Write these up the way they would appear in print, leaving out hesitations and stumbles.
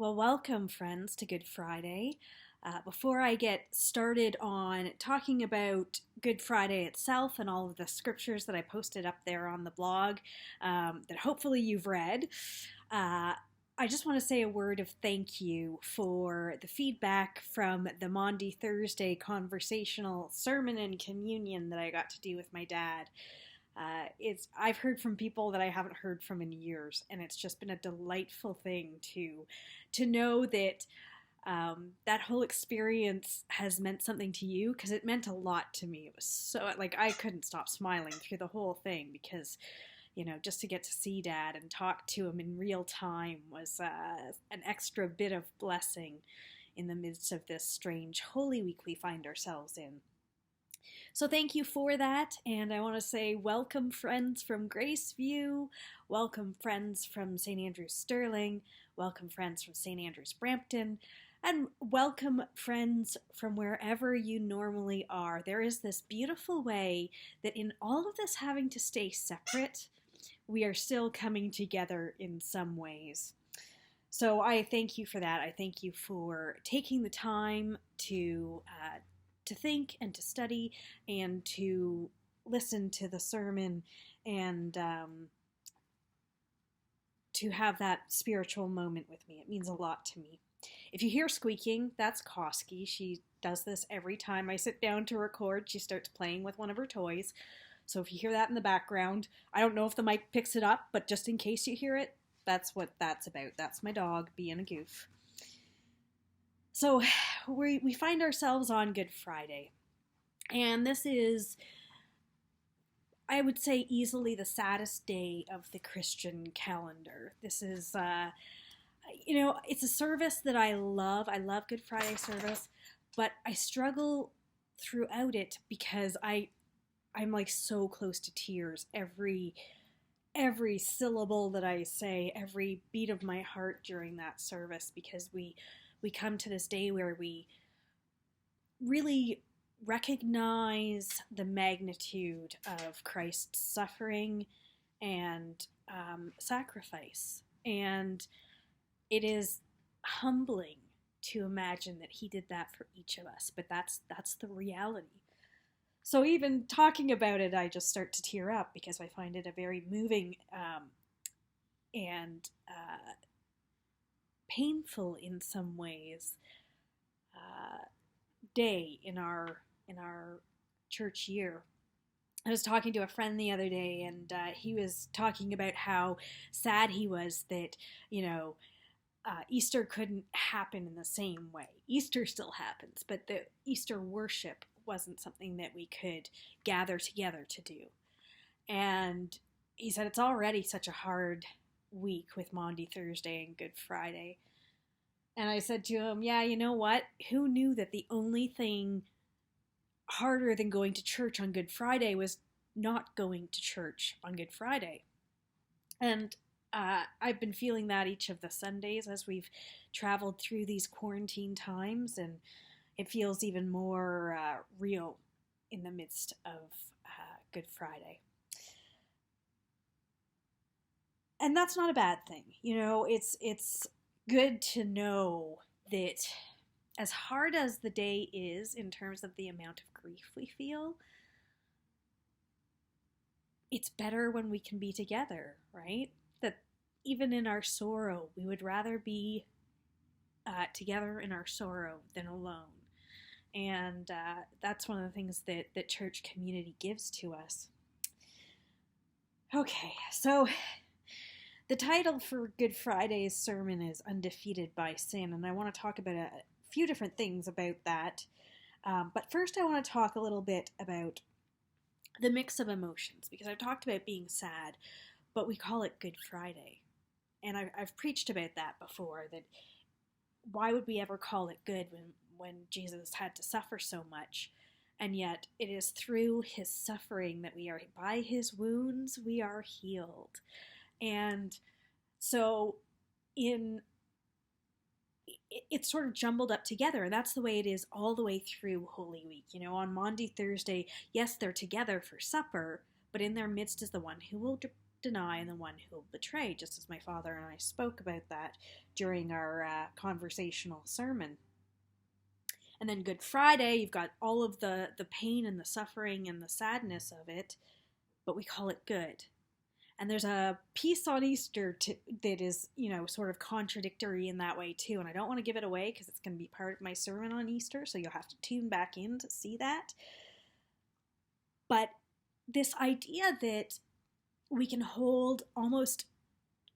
Well, welcome, friends, to Good Friday. Before I get started on talking about Good Friday itself and all of the scriptures that I posted up there on the blog that hopefully you've read, I just want to say a word of thank you for the feedback from the Maundy Thursday conversational sermon and communion that I got to do with my dad. I've heard from people that I haven't heard from in years, and it's just been a delightful thing to know that that whole experience has meant something to you, because it meant a lot to me. It was so, like, I couldn't stop smiling through the whole thing because, just to get to see Dad and talk to him in real time was an extra bit of blessing in the midst of this strange Holy Week we find ourselves in. So thank you for that, and I want to say welcome, friends from Graceview, welcome, friends from St. Andrews Sterling, welcome, friends from St. Andrews Brampton, and welcome, friends from wherever you normally are. There is this beautiful way that in all of this having to stay separate, we are still coming together in some ways. So I thank you for that. I thank you for taking the time to think and to study and to listen to the sermon and to have that spiritual moment with me. It means a lot to me. If you hear squeaking, that's Koski. She does this every time I sit down to record. She starts playing with one of her toys. So if you hear that in the background, I don't know if the mic picks it up, but just in case you hear it, that's what that's about. That's my dog being a goof. So we find ourselves on Good Friday, and this is, I would say, easily the saddest day of the Christian calendar. This is, it's a service that I love. I love Good Friday service, but I struggle throughout it because I'm like so close to tears every syllable that I say, every beat of my heart during that service, because we come to this day where we really recognize the magnitude of Christ's suffering and sacrifice. And it is humbling to imagine that he did that for each of us, but that's the reality. So even talking about it, I just start to tear up because I find it a very moving and painful in some ways day in our church year. I was talking to a friend the other day, and he was talking about how sad he was that Easter couldn't happen in the same way. Easter still happens, but the Easter worship wasn't something that we could gather together to do. And he said it's already such a hard week with Maundy Thursday and Good Friday. And I said to him, yeah, you know what? Who knew that the only thing harder than going to church on Good Friday was not going to church on Good Friday? And I've been feeling that each of the Sundays as we've traveled through these quarantine times, and it feels even more real in the midst of Good Friday. And that's not a bad thing. It's good to know that as hard as the day is in terms of the amount of grief we feel, it's better when we can be together, right? That even in our sorrow, we would rather be together in our sorrow than alone. And that's one of the things that church community gives to us. Okay, so the title for Good Friday's sermon is Undefeated by Sin, and I want to talk about a few different things about that. But first I want to talk a little bit about the mix of emotions, because I've talked about being sad, but we call it Good Friday. And I've preached about that before, that why would we ever call it good when Jesus had to suffer so much? And yet it is through his suffering that by his wounds, we are healed. And so it's sort of jumbled up together, and that's the way it is all the way through Holy Week. On Maundy Thursday, yes, they're together for supper, but in their midst is the one who will deny and the one who will betray, just as my father and I spoke about that during our conversational sermon. And then Good Friday, you've got all of the pain and the suffering and the sadness of it, but we call it good. And there's a piece on Easter that is, sort of contradictory in that way too. And I don't want to give it away because it's going to be part of my sermon on Easter, so you'll have to tune back in to see that. But this idea that we can hold almost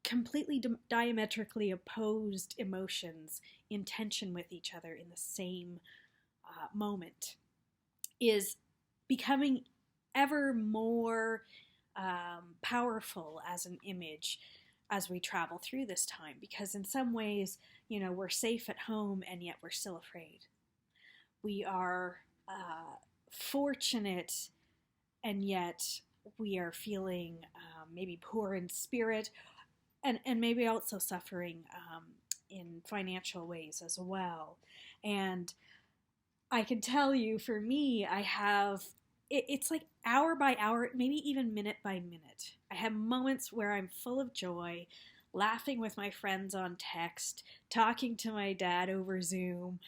completely diametrically opposed emotions in tension with each other in the same moment is becoming ever more powerful as an image as we travel through this time, because in some ways, we're safe at home and yet we're still afraid. We are fortunate and yet we are feeling maybe poor in spirit and maybe also suffering in financial ways as well. And I can tell you, for me, I have, it's like hour by hour, maybe even minute by minute. I have moments where I'm full of joy, laughing with my friends on text, talking to my dad over Zoom,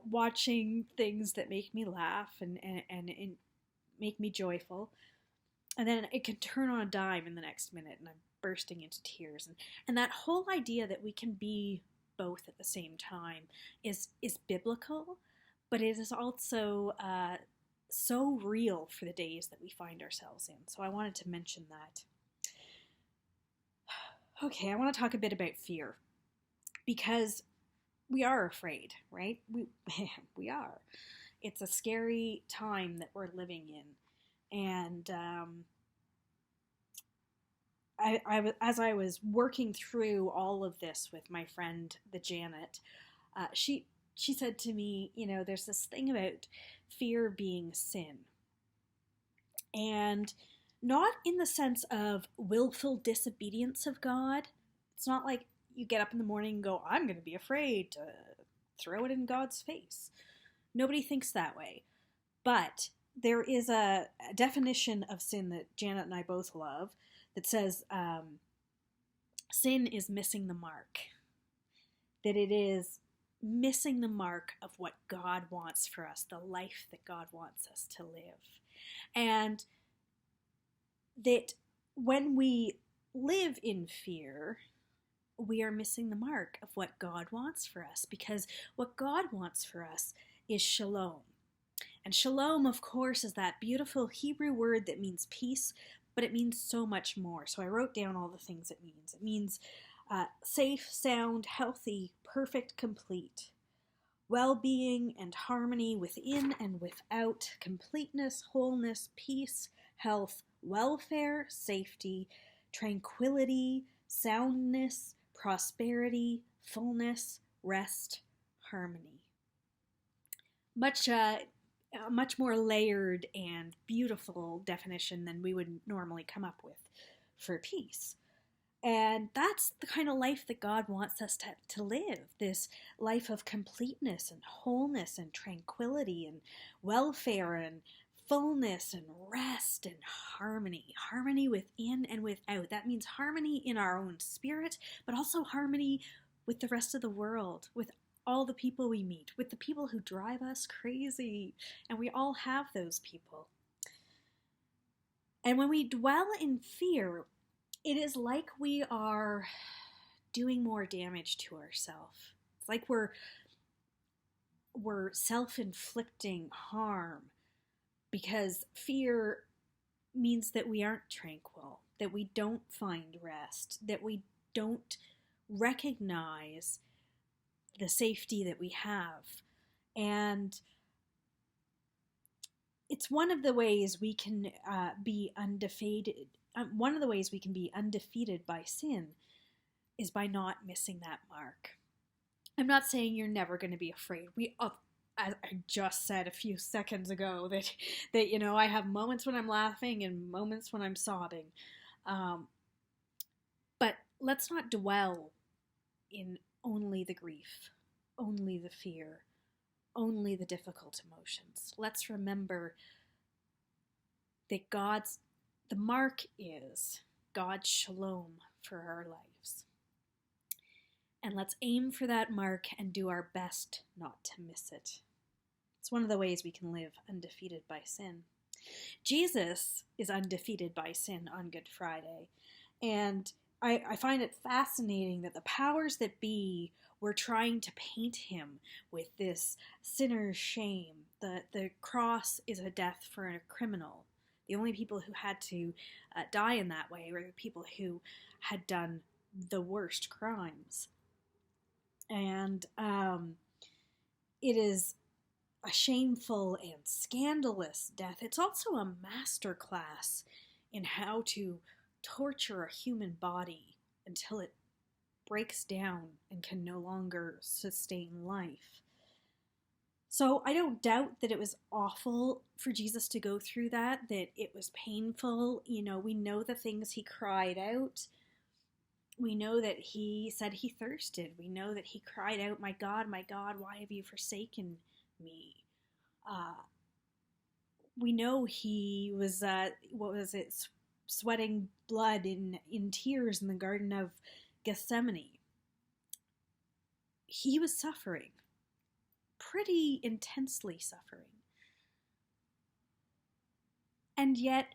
watching things that make me laugh and make me joyful. And then it can turn on a dime in the next minute and I'm bursting into tears. And that whole idea that we can be both at the same time is biblical, but it is also so real for the days that we find ourselves in. So I wanted to mention that. Okay, I want to talk a bit about fear, because we are afraid, right? We are. It's a scary time that we're living in. And as I was working through all of this with my friend, the Janet, she said to me, there's this thing about fear being sin. And not in the sense of willful disobedience of God. It's not like you get up in the morning and go, I'm going to be afraid to throw it in God's face. Nobody thinks that way. But there is a definition of sin that Janet and I both love that says sin is missing the mark. That it is missing the mark of what God wants for us, the life that God wants us to live. And that when we live in fear, we are missing the mark of what God wants for us, because what God wants for us is shalom. And shalom, of course, is that beautiful Hebrew word that means peace, but it means so much more. So I wrote down all the things it means. It means safe, sound, healthy, perfect, complete, well-being and harmony within and without, completeness, wholeness, peace, health, welfare, safety, tranquility, soundness, prosperity, fullness, rest, harmony. Much more layered and beautiful definition than we would normally come up with for peace. And that's the kind of life that God wants us to live, this life of completeness and wholeness and tranquility and welfare and fullness and rest and harmony within and without. That means harmony in our own spirit, but also harmony with the rest of the world, with all the people we meet, with the people who drive us crazy. And we all have those people. And when we dwell in fear, it is like we are doing more damage to ourselves. It's like we're self-inflicting harm, because fear means that we aren't tranquil, that we don't find rest, that we don't recognize the safety that we have. And it's one of the ways we can be undefeated. One of the ways we can be undefeated by sin is by not missing that mark. I'm not saying you're never going to be afraid. As I just said a few seconds ago, that I have moments when I'm laughing and moments when I'm sobbing. But let's not dwell in only the grief, only the fear, only the difficult emotions. Let's remember that the mark is God's shalom for our lives. And let's aim for that mark and do our best not to miss it. It's one of the ways we can live undefeated by sin. Jesus is undefeated by sin on Good Friday. And I find it fascinating that the powers that be were trying to paint him with this sinner's shame. The cross is a death for a criminal. The only people who had to die in that way were the people who had done the worst crimes. And it is a shameful and scandalous death. It's also a masterclass in how to torture a human body until it breaks down and can no longer sustain life. So I don't doubt that it was awful for Jesus to go through that it was painful. You know, we know the things he cried out. We know that he said he thirsted. We know that he cried out, my God, why have you forsaken me? We know he was, sweating blood in tears in the Garden of Gethsemane. He was suffering, pretty intensely suffering. And yet,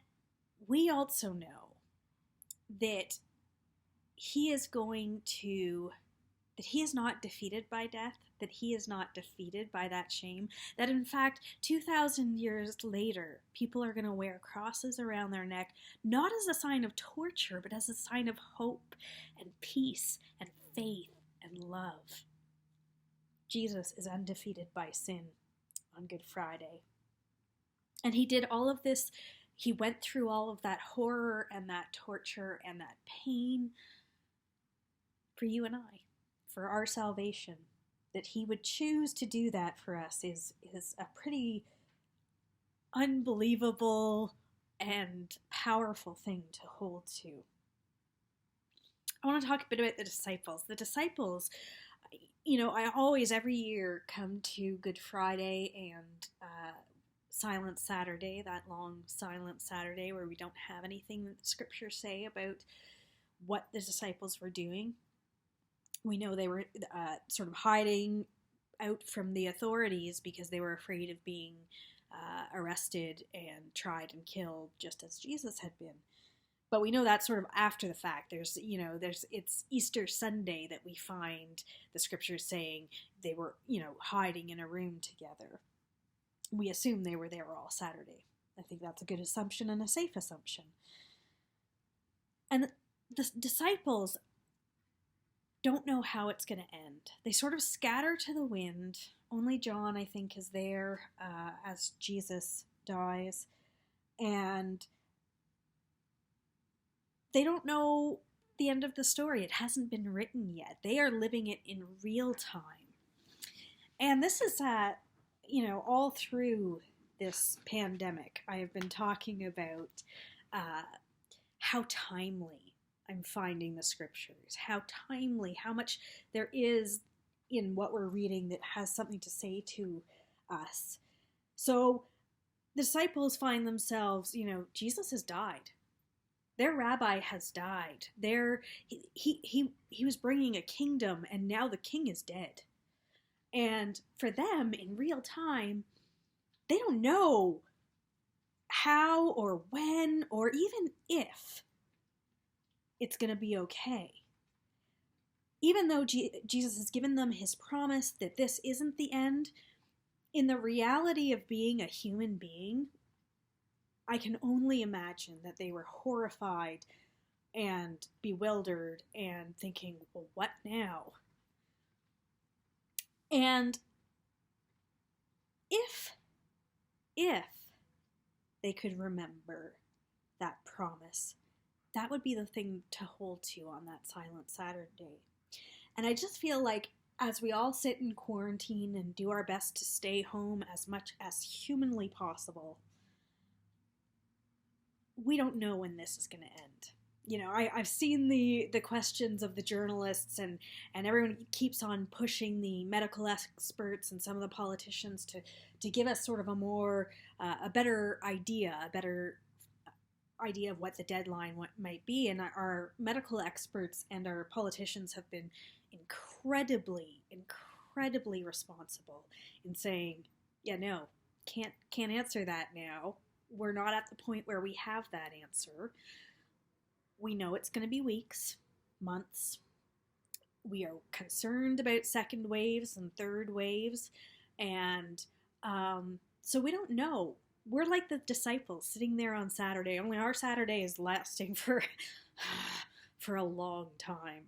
we also know that he is not defeated by death, that he is not defeated by that shame, that in fact, 2,000 years later, people are going to wear crosses around their neck, not as a sign of torture, but as a sign of hope and peace and faith and love. Jesus is undefeated by sin on Good Friday. And he did all of this, he went through all of that horror and that torture and that pain for you and I, for our salvation. That he would choose to do that for us is a pretty unbelievable and powerful thing to hold to. I want to talk a bit about the disciples. The disciples, I always every year come to Good Friday and Silent Saturday, that long Silent Saturday where we don't have anything that the scriptures say about what the disciples were doing. We know they were sort of hiding out from the authorities because they were afraid of being arrested and tried and killed just as Jesus had been. But we know that's sort of after the fact. It's Easter Sunday that we find the scriptures saying they were, hiding in a room together. We assume they were there all Saturday. I think that's a good assumption and a safe assumption. And the disciples don't know how it's going to end. They sort of scatter to the wind. Only John, I think, is there as Jesus dies. And they don't know the end of the story. It hasn't been written yet. They are living it in real time. And this is, all through this pandemic, I have been talking about how timely I'm finding the scriptures, how timely, how much there is in what we're reading that has something to say to us. So the disciples find themselves, Jesus has died. Their rabbi has died. He was bringing a kingdom, and now the king is dead. And for them, in real time, they don't know how or when or even if it's going to be okay. Even though Jesus has given them his promise that this isn't the end, in the reality of being a human being, I can only imagine that they were horrified and bewildered and thinking, well, what now? And if they could remember that promise, that would be the thing to hold to on that Silent Saturday. And I just feel like as we all sit in quarantine and do our best to stay home as much as humanly possible, we don't know when this is going to end. I've seen the questions of the journalists and everyone keeps on pushing the medical experts and some of the politicians to give us sort of a better idea, a better idea of what the deadline might be. And our medical experts and our politicians have been incredibly responsible in saying, yeah, no, can't answer that now. We're not at the point where we have that answer. We know it's going to be weeks, months. We are concerned about second waves and third waves. And so we don't know. We're like the disciples sitting there on Saturday, only our Saturday is lasting for a long time.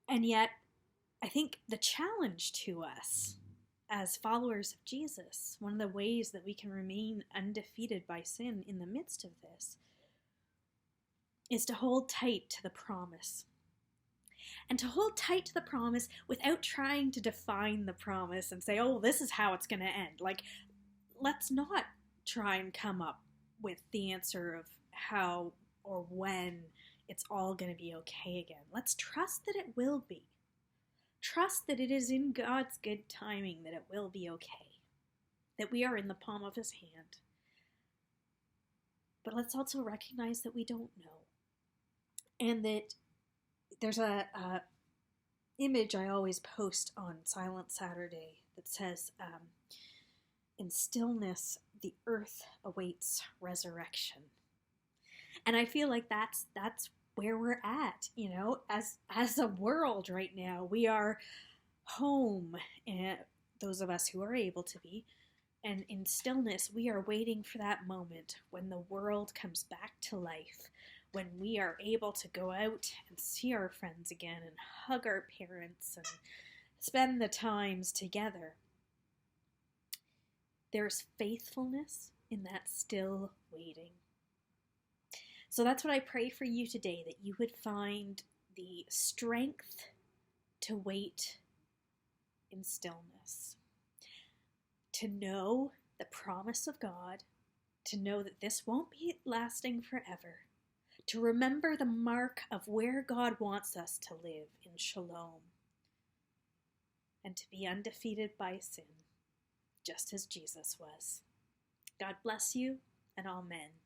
And yet, I think the challenge to us as followers of Jesus, one of the ways that we can remain undefeated by sin in the midst of this, is to hold tight to the promise. And to hold tight to the promise without trying to define the promise and say, oh, this is how it's going to end. Like, let's not try and come up with the answer of how or when it's all going to be okay again. Let's trust that it will be. Trust that it is in God's good timing that it will be okay. That we are in the palm of His hand. But let's also recognize that we don't know. And that there's a image I always post on Silent Saturday that says, in stillness, the earth awaits resurrection. And I feel like that's where we're at, you know, as a world right now. We are home, and those of us who are able to be, and in stillness, we are waiting for that moment when the world comes back to life, when we are able to go out and see our friends again and hug our parents and spend the times together. There's faithfulness in that still waiting. So that's what I pray for you today, that you would find the strength to wait in stillness, to know the promise of God, to know that this won't be lasting forever, to remember the mark of where God wants us to live in shalom, and to be undefeated by sin, just as Jesus was. God bless you, and amen.